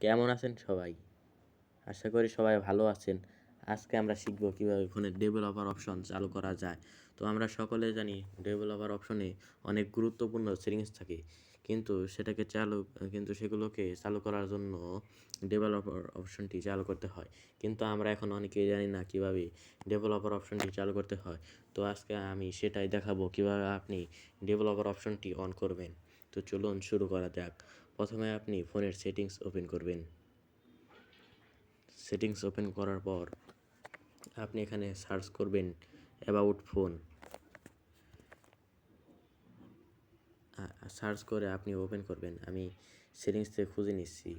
কেমন আছেন সবাই? আশা করি সবাই ভালো আছেন। আজকে আমরা শিখব কীভাবে ফোনে ডেভেলপার অপশন চালু করা যায়। তো আমরা সকলে জানি ডেভেলপার অপশনে অনেক গুরুত্বপূর্ণ সেটিংস থাকে, কিন্তু সেগুলোকে চালু করার জন্য ডেভেলপার অপশনটি চালু করতে হয়। কিন্তু আমরা এখন অনেকেই জানি না কীভাবে ডেভেলপার অপশনটি চালু করতে হয়। তো আজকে আমি সেটাই দেখাবো কীভাবে আপনি ডেভেলপার অপশনটি অন করবেন। তো চলুন শুরু করা যাক। প্রথমে আপনি ফোনের সেটিংস ওপেন করবেন। সেটিংস ওপেন করার পর আপনি এখানে সার্চ করবেন অ্যাবাউট ফোন। সার্চ করে আপনি ওপেন করবেন। আমি সেটিংস থেকে খুঁজে নিচ্ছি।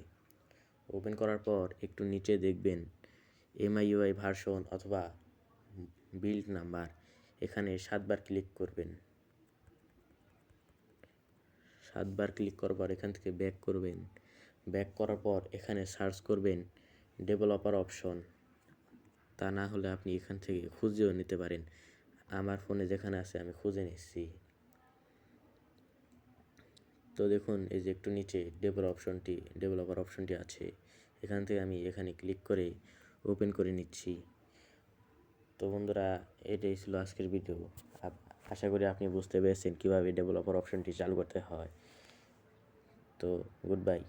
ওপেন করার পর একটু নিচে দেখবেন MIUI ভার্সন অথবা বিল্ড নাম্বার, এখানে 7বার ক্লিক করবেন। 7বার ক্লিক করার পর এখান থেকে ব্যাক করবেন। ব্যাক করার পর এখানে সার্চ করবেন ডেভেলপার অপশন। তা না হলে আপনি এখান থেকে খুঁজেও নিতে পারেন। আমার ফোনে যেখানে আছে আমি খুঁজে নিচ্ছি। তো দেখুন এই যে একটু নিচে ডেভেলপার অপশনটি আছে। এখান থেকে আমি এখানে ক্লিক করে ওপেন করে নিচ্ছি। তো বন্ধুরা, এটাই ছিল আজকের ভিডিও। আশা করি আপনি বুঝতে পেরেছেন কীভাবে ডেভেলপার অপশনটি চালু করতে হয়। তো গুড বাই।